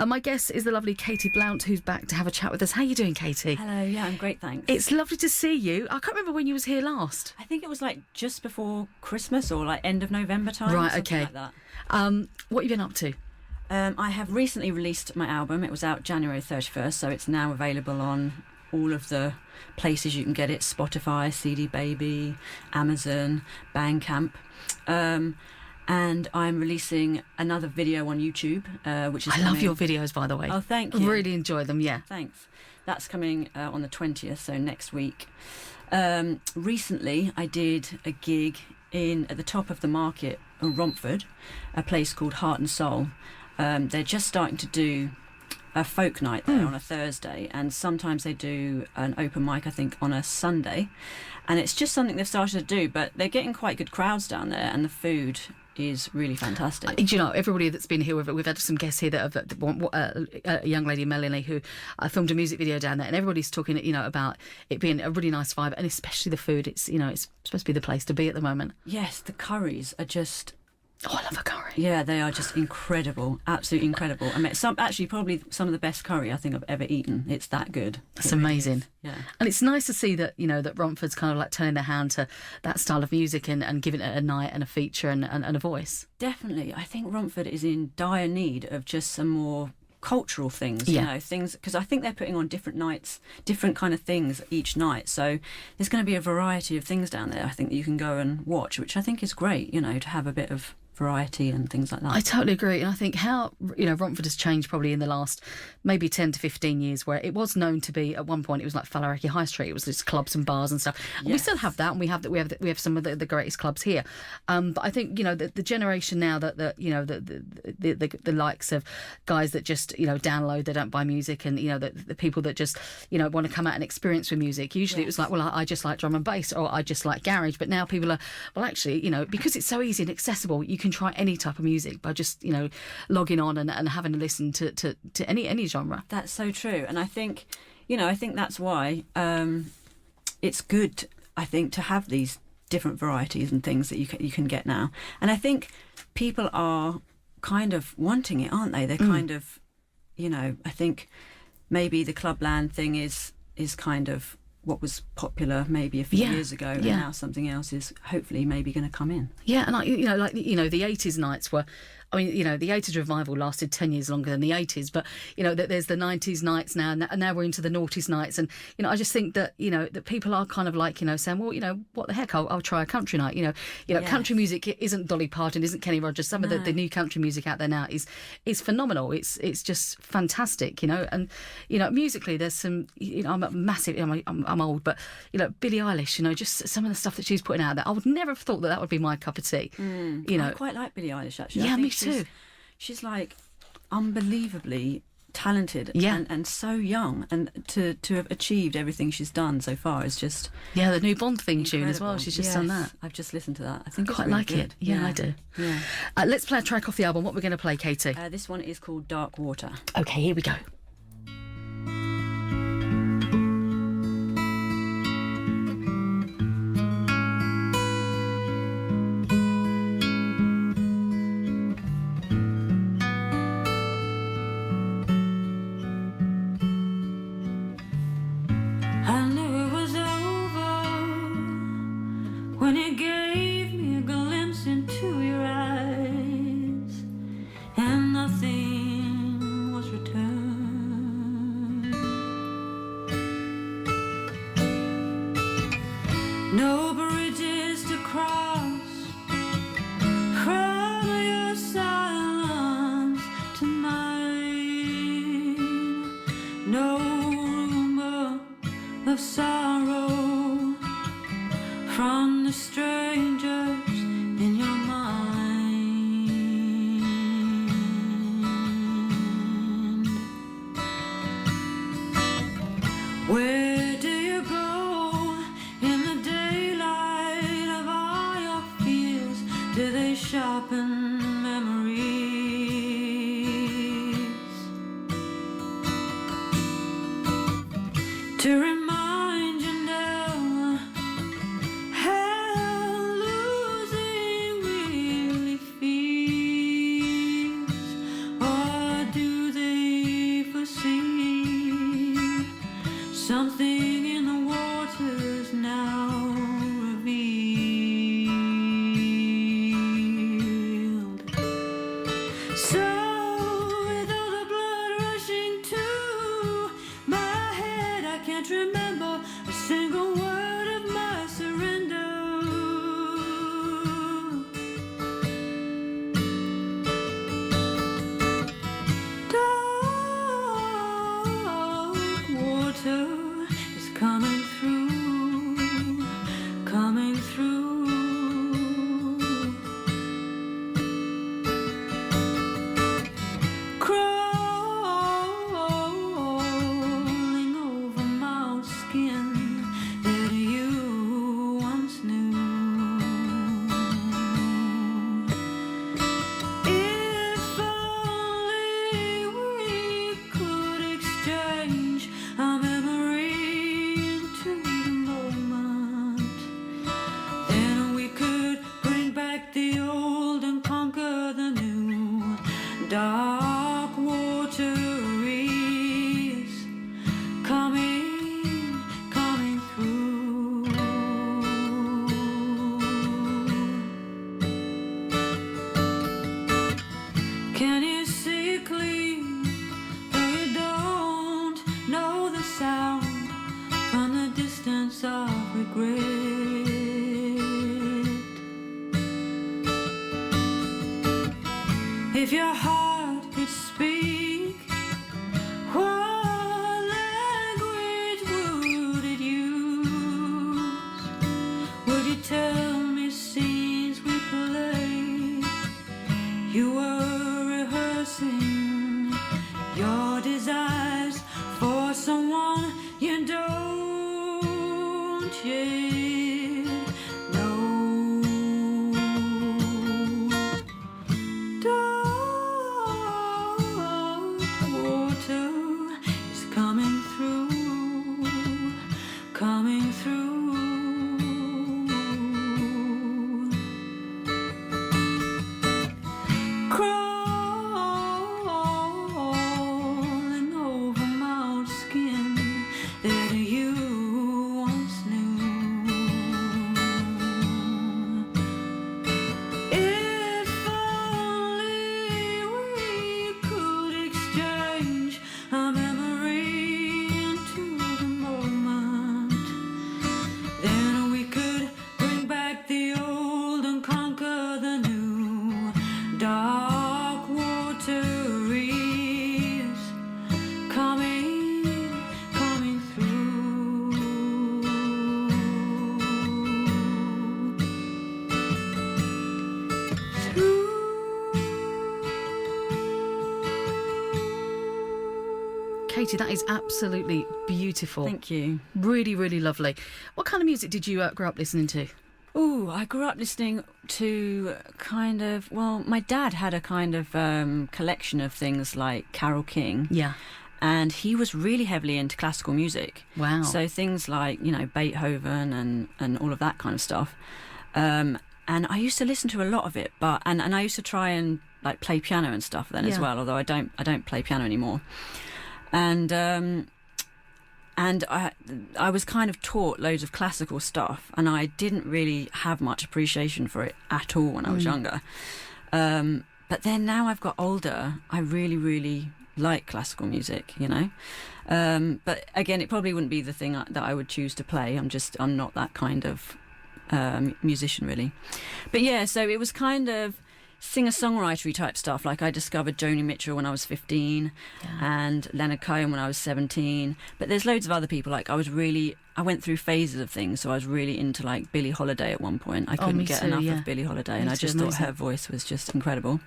My guest is the lovely Katie Blount, who's back to have a chat with us. How are you doing, Katie? Hello, yeah, I'm great, thanks. It's lovely to see you. I can't remember when you was here last. I think it was like just before Christmas or like end of November time. Right, something okay. like that. What have you been up to? I have recently released my album. It was out January 31st, so it's now available on all of the places you can get it: Spotify, CD Baby, Amazon, Bandcamp. And I'm releasing another video on YouTube, which is I love your videos, by the way. Oh, thank you. Really enjoy them, yeah. Thanks. That's coming on the 20th, so next week. Recently, I did a gig at the top of the market in Romford, a place called Heart and Soul. They're just starting to do a folk night there on a Thursday, and sometimes they do an open mic, I think, on a Sunday. And it's just something they've started to do, but they're getting quite good crowds down there, and the food is really fantastic. Do you know, everybody that's been here, we've had some guests here that a young lady, Melanie, who filmed a music video down there, and everybody's talking, about it being a really nice vibe, and especially the food. It's supposed to be the place to be at the moment. Yes, the curries are just... Oh, I love a curry. Yeah, they are just incredible, absolutely incredible. I mean, probably some of the best curry I think I've ever eaten. It's that good. That's amazing. Yeah, and it's nice to see that that Romford's kind of like turning their hand to that style of music and giving it a night and a feature and a voice. Definitely, I think Romford is in dire need of just some more cultural things, things, because I think they're putting on different nights, different kind of things each night. So there's going to be a variety of things down there, I think, that you can go and watch, which I think is great, to have a bit of variety and things like that. I totally agree, and I think how Romford has changed probably in the last maybe 10 to 15 years, where it was known to be at one point it was like Fallaraki High Street. It was just clubs and bars and stuff. And we still have that, and we have some of the greatest clubs here. But I think the generation now that the likes of guys that just download, they don't buy music, and the people that just want to come out and experience with music. Usually it was like, well, I just like drum and bass, or I just like garage. But now people are, well, actually, because it's so easy and accessible, you can try any type of music by just logging on and having a listen to any genre. That's so true, and I think that's why it's good, I think, to have these different varieties and things that you can get now. And I think people are kind of wanting it, aren't they? They're kind of, I think maybe the Clubland thing is kind of what was popular maybe a few years ago, and now something else is hopefully maybe going to come in. Yeah, and the 80s nights were, the 80s revival lasted 10 years longer than the 80s, but there's the 90s nights now, and now we're into the noughties nights, and I just think that that people are kind of like saying, well, what the heck, I'll try a country night. Country music isn't Dolly Parton, isn't Kenny Rogers. Some of the new country music out there now is phenomenal. It's just fantastic, and musically there's some. I'm a massive. I'm old, but Billie Eilish. Just some of the stuff that she's putting out there. I would never have thought that would be my cup of tea. I quite like Billie Eilish, actually. Yeah, I think me too. She's like unbelievably talented and so young, and to have achieved everything she's done so far is just the new Bond theme incredible. tune as well. She's just done that. I've just listened to that. I think I quite it's really like good. it. Yeah, I do. Yeah. Let's play a track off the album. What we're going to play, Katie? This one is called Dark Water. Okay, here we go. When you gave me a glimpse into your eyes, and nothing was returned. No bridges to cross from your silence to mine. No rumor of sorrow from the strangers in your mind. Where do you go in the daylight of all your fears? Do they sharpen memories to remind you now how losing really feels? Or do they So with all the blood rushing to my head, I can't remember a single word of my surrender. Dark water is coming through, coming through. Crawling over my skin that you once knew. If only we could exchange our memory into the moment, then we could bring back the old and conquer the new. Dark water is coming, coming through. Can you see clean, though you don't know the sound from the distance of regret? If your heart could speak, what language would it use? Would you tell me scenes we played? You were rehearsing your desires for someone you don't yet know. Dark water is coming through, coming through. Crawling over my skin that you once knew. If only we could exchange our memory into the moment, then we could bring back the old and conquer the new. Dark water is coming, coming through. Katie, that is absolutely beautiful. Thank you. Really, really lovely. What kind of music did you grow up listening to? Oh, I grew up listening to kind of, well, my dad had a kind of collection of things like Carole King. Yeah. And he was really heavily into classical music. Wow. So things like, you know, Beethoven and all of that kind of stuff. And I used to listen to a lot of it, but and I used to try and like play piano and stuff then as Yeah. well, although I don't play piano anymore. And I was kind of taught loads of classical stuff, and I didn't really have much appreciation for it at all when I was younger. But then now I've got older, I really, really like classical music, you know. But again, it probably wouldn't be the thing that I would choose to play. I'm not that kind of musician, really. But yeah, so it was kind of singer-songwritery type stuff. Like I discovered Joni Mitchell when I was 15 and Leonard Cohen when I was 17. But there's loads of other people. Like I went through phases of things. So I was really into like Billie Holiday at one point. I couldn't get enough of Billie Holiday, and I just thought her voice was just incredible.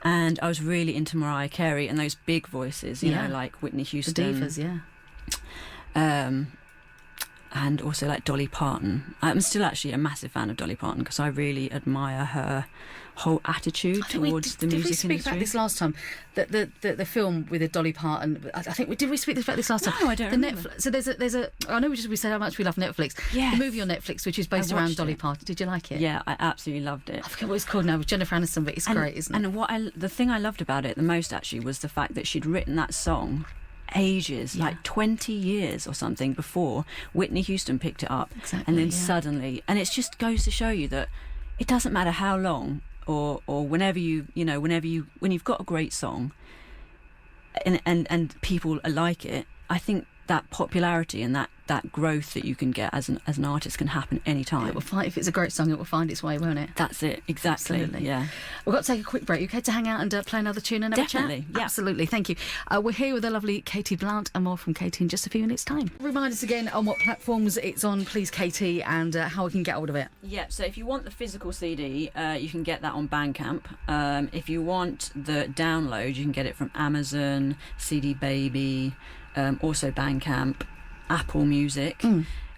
And I was really into Mariah Carey and those big voices, you know, like Whitney Houston. The divas, yeah. And also like Dolly Parton. I'm still actually a massive fan of Dolly Parton because I really admire her whole attitude towards the music industry. Did we speak about this last time? The film with the Dolly Parton. I think did we speak about this last time? No, I don't remember. So there's a. I know we said how much we love Netflix. Yes. The movie on Netflix, which is based around Dolly Parton. Did you like it? Yeah, I absolutely loved it. I forget what it's called now with Jennifer Aniston, but it's great, isn't it? And the thing I loved about it the most actually was the fact that she'd written that song ages, like 20 years or something before Whitney Houston picked it up. Exactly, and then suddenly, and it just goes to show you that it doesn't matter how long or whenever when you've got a great song and people like it, I think that popularity and that growth that you can get as an artist can happen anytime. It will find, if it's a great song, it will find its way, won't it? That's it, exactly. Absolutely. Yeah. We've got to take a quick break. You okay to hang out and play another tune and have Definitely, a chat? yeah. Absolutely, thank you. We're here with the lovely Katie Blount, and more from Katie in just a few minutes' time. Remind us again on what platforms it's on, please, Katie, and how we can get hold of it. Yeah, so if you want the physical CD, you can get that on Bandcamp. If you want the download, you can get it from Amazon, CD Baby, also Bandcamp, Apple Music.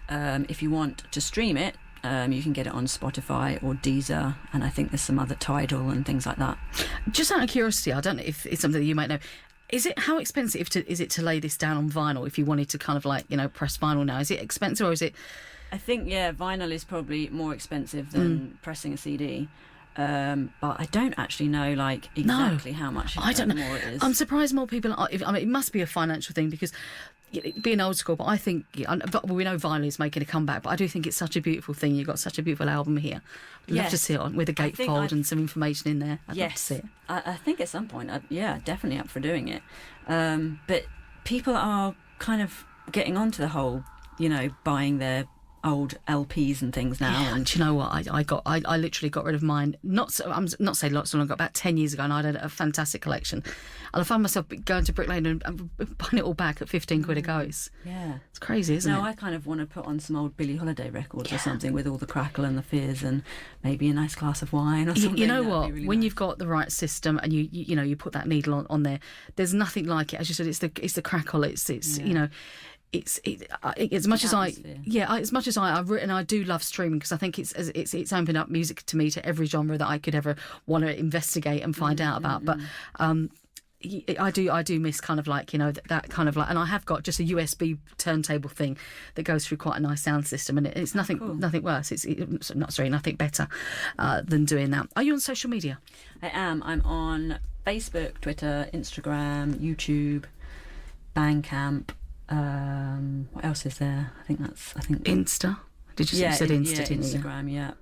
If you want to stream it, you can get it on Spotify or Deezer, and I think there's some other Tidal and things like that. Just out of curiosity, I don't know if it's something that you might know. How expensive is it to lay this down on vinyl if you wanted to kind of like, press vinyl now? Is it expensive or is it... I think, vinyl is probably more expensive than pressing a CD. But I don't actually know exactly how much I don't know. more it is. I'm surprised more people are... it must be a financial thing because... being old school, but I think we know vinyl is making a comeback, but I do think it's such a beautiful thing. You've got such a beautiful album here. I'd love to see it on with a gatefold and some information in there. I'd love to see it. I think at some point, definitely up for doing it. But people are kind of getting onto the whole, buying their old LPs and things now. Yeah, and do you know what? I literally got rid of mine. I'm not saying lots, I got about 10 years ago, and I had a fantastic collection. And I found myself going to Brick Lane and buying it all back at 15 quid a go. It's crazy, isn't it? No, I kind of want to put on some old Billie Holiday records or something with all the crackle and the fizz and maybe a nice glass of wine or something. You know what? Really when nice. you've got the right system and you put that needle on there, there's nothing like it. As you said, it's the crackle. It's as much as I've written, I do love streaming because I think it's opened up music to me to every genre that I could ever want to investigate and find out about. But I do miss kind of like that kind of like, and I have got just a USB turntable thing that goes through quite a nice sound system, and it's nothing worse. It's nothing better than doing that. Are you on social media? I am. I'm on Facebook, Twitter, Instagram, YouTube, Bandcamp. What else is there? I think Insta. Did you say you said Insta? Didn't you? Instagram.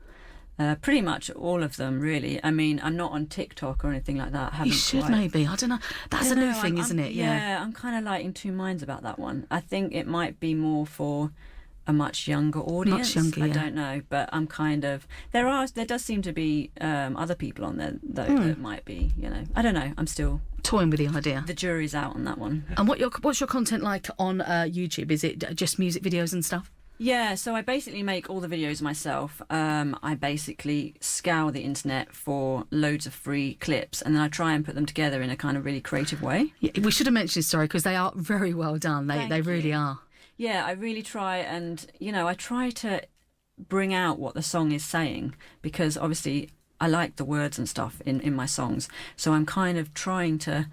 Yeah. Pretty much all of them, really. I mean, I'm not on TikTok or anything like that. You should maybe. I don't know. That's a new thing, isn't it? Yeah, I'm kind of like in two minds about that one. I think it might be more for a much younger audience. I don't know, but I'm kind of there does seem to be other people on there though that might be. I don't know. I'm still toying with the idea. The jury's out on that one. And what's your content like on YouTube? Is it just music videos and stuff? Yeah, so I basically make all the videos myself. I basically scour the internet for loads of free clips, and then I try and put them together in a kind of really creative way. Yeah, we should have mentioned this story because they are very well done. They really are. Yeah, I really try, and I try to bring out what the song is saying, because obviously I like the words and stuff in my songs, so I'm kind of trying to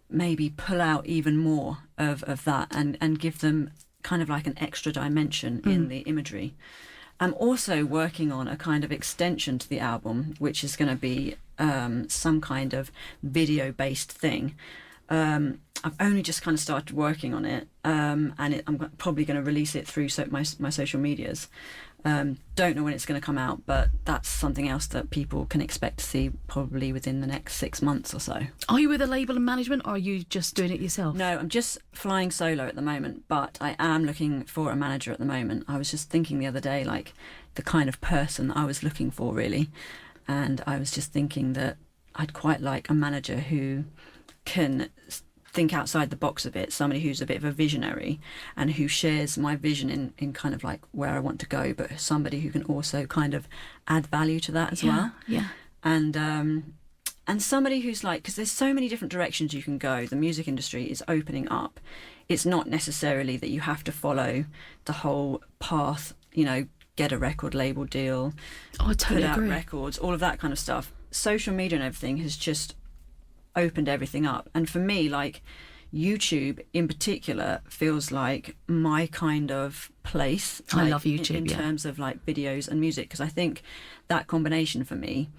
maybe pull out even more of that and give them kind of like an extra dimension in the imagery. I'm also working on a kind of extension to the album, which is going to be some kind of video-based thing. I've only just kind of started working on it, and I'm probably going to release it through my social medias. Don't know when it's going to come out, but that's something else that people can expect to see probably within the next 6 months or so. Are you with a label and management, or are you just doing it yourself? No, I'm just flying solo at the moment, but I am looking for a manager at the moment. I was just thinking the other day, like, the kind of person I was looking for, really. And I was just thinking that I'd quite like a manager who can think outside the box a bit, somebody who's a bit of a visionary and who shares my vision in kind of like where I want to go, but somebody who can also kind of add value to that as well. Yeah. And somebody who's like, because there's so many different directions you can go. The music industry is opening up. It's not necessarily that you have to follow the whole path, get a record label deal, I totally put out agree. records, all of that kind of stuff. Social media and everything has just opened everything up, and for me, like, YouTube in particular feels like my kind of place. I love YouTube in terms of like videos and music, because I think that combination for me,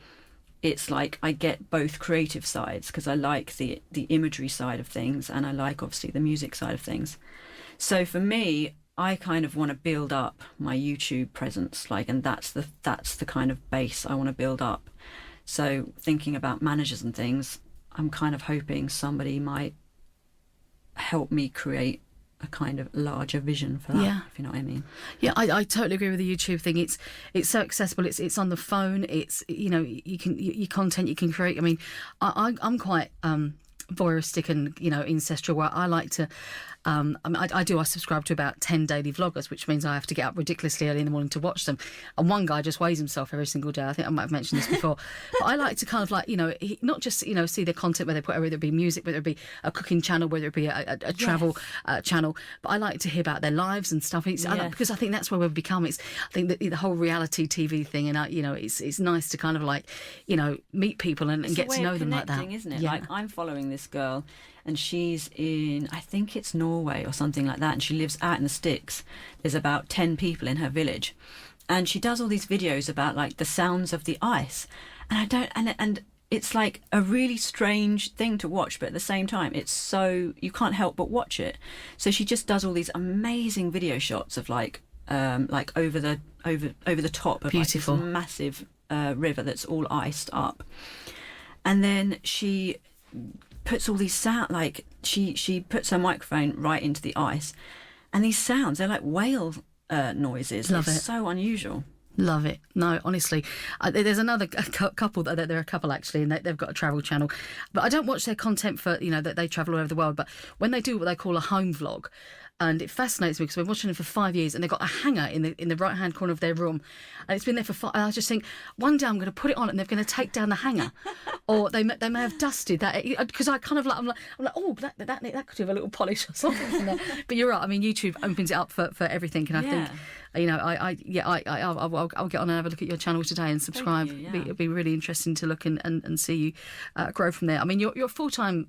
it's like I get both creative sides, because I like the imagery side of things, and I like obviously the music side of things. So for me, I kind of want to build up my YouTube presence, like, and that's the kind of base I want to build up. So thinking about managers and things, I'm kind of hoping somebody might help me create a kind of larger vision for that, Yeah. if you know what I mean. Yeah, I totally agree with the YouTube thing. It's so accessible. It's on the phone. It's, you know, you can your content you can create. I mean, I'm quite voyeuristic and, you know, ancestral, where I like to I mean, I subscribe to about 10 daily vloggers, which means I have to get up ridiculously early in the morning to watch them. And one guy just weighs himself every single day. I think I might have mentioned this before. But I like to kind of like, you know, not just, you know, see their content, whether it be music, whether it be a cooking channel, whether it be a travel channel. But I like to hear about their lives and stuff. Because I think that's where we've become. I think that the whole reality TV thing, and you know, it's nice to kind of like, you know, meet people and get to know them like that. Isn't it? Yeah. Like, I'm following this girl, and she's in, I think it's Norway or something like that, and she lives out in the sticks. There's about 10 people in her village, and she does all these videos about like the sounds of the ice, and it's like a really strange thing to watch, but at the same time it's so, you can't help but watch it. So she just does all these amazing video shots of like over the top of Beautiful. like this massive river that's all iced up, and then she puts all these sound, like she puts her microphone right into the ice, and these sounds, they're like whale noises. Love it's it. so unusual. Love it. No, honestly, there's another couple that they're a couple actually, and they've got a travel channel, but I don't watch their content for, you know, that they travel all over the world. But when they do what they call a home vlog, and it fascinates me because I've been watching them for 5 years, and they've got a hanger in the right hand corner of their room, and it's been there for 5. And I just think one day I'm going to put it on, and they're going to take down the hanger, or they may have dusted that, because I kind of like I'm like oh, that could have a little polish or something in there. But you're right. I mean, YouTube opens it up for everything, and I think, you know, I'll get on and have a look at your channel today and subscribe. Thank you, It'll be really interesting to look and see you grow from there. I mean, you're full-time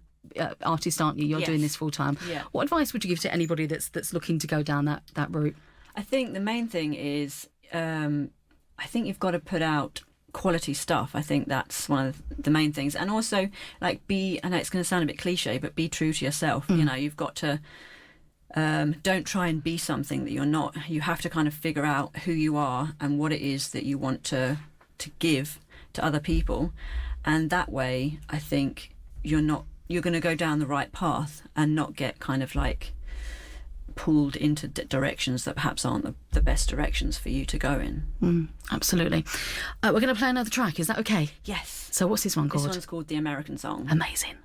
artist, aren't you? You're Yes. doing this full-time. Yeah. What advice would you give to anybody that's looking to go down that route? I think the main thing is, I think you've got to put out quality stuff. I think that's one of the main things. And also, like, I know it's going to sound a bit cliche, but be true to yourself. You know, you've got to, don't try and be something that you're not. You have to kind of figure out who you are and what it is that you want to give to other people. And that way, I think you're going to go down the right path and not get kind of like pulled into directions that perhaps aren't the best directions for you to go in. Absolutely. We're going to play another track. Is that okay? Yes. So what's this one called? This one's called The American Song. Amazing.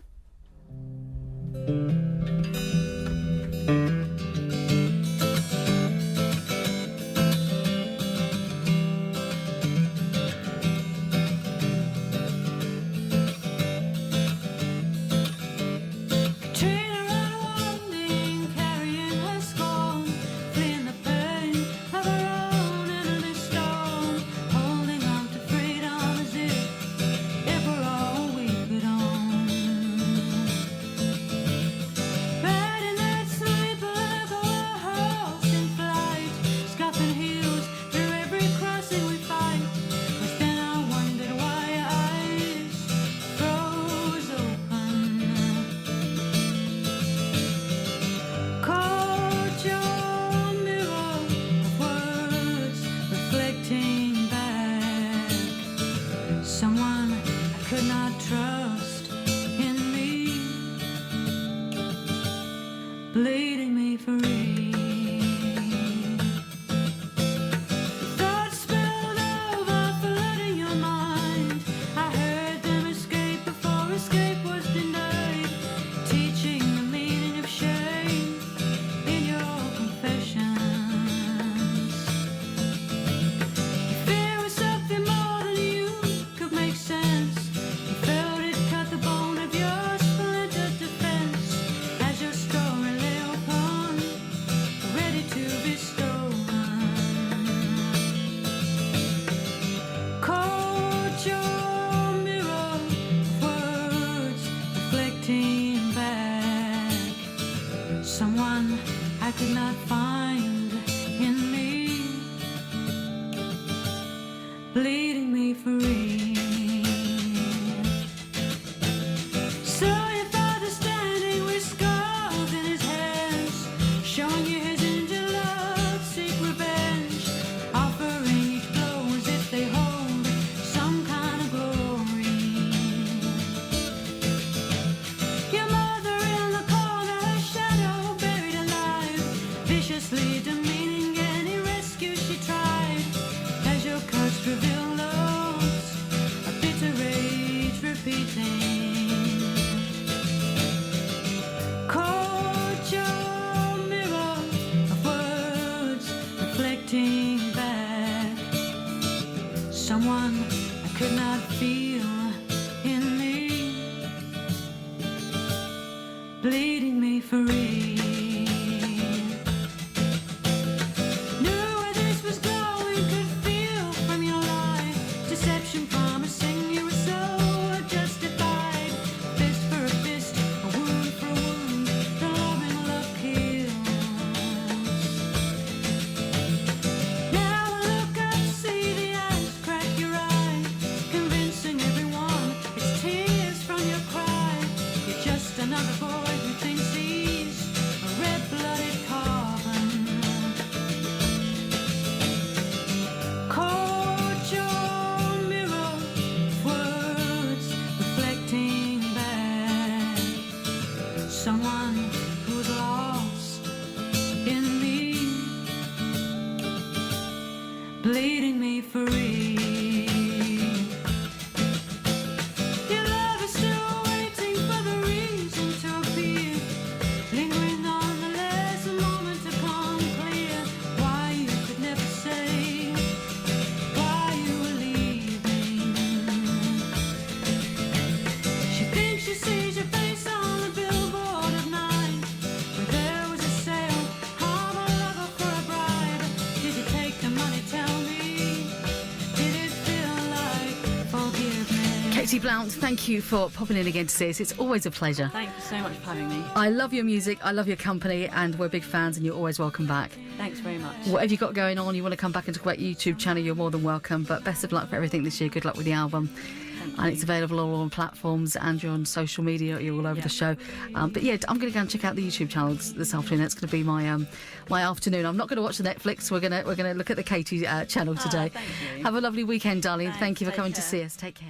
everything. Caught your mirror of words reflecting back someone I could not feel in me, bleeding me free. Knew where this was going, could feel from your life deception, promising you were so justified. Fist for a fist, a wound for a wound, the loving love kills. Now I look up, see the eyes crack your eye, convincing everyone it's tears from your cry. You're just another boy who thinks he's a red-blooded carbon. Caught your mirror of words reflecting back someone who's lost in me, bleeding me free. Your love is still waiting for the reason to appear, lingering on the last moment to come clear. Why you could never say why you were leaving. She thinks she sees your face on the billboard at night, where there was a sale, harm a lover for a bribe. Did you take the money? Tell me. Did it feel like forgiveness? Katie Blount, thank you for popping in again to see us. It's always a pleasure. Thank you so much for having me. I love your music, I love your company, and we're big fans, and you're always welcome back. Thanks very much. Whatever you've got going on, you want to come back and talk about your YouTube channel, you're more than welcome. But best of luck for everything this year. Good luck with the album. And it's available all on platforms, and you're on social media, you're all over the show. But yeah, I'm going to go and check out the YouTube channel this afternoon. That's going to be my my afternoon. I'm not going to watch the Netflix. We're going to look at the Katie channel today. Thank you. Have a lovely weekend, darling. Thanks, Thank you for take coming to care. see us. Take care.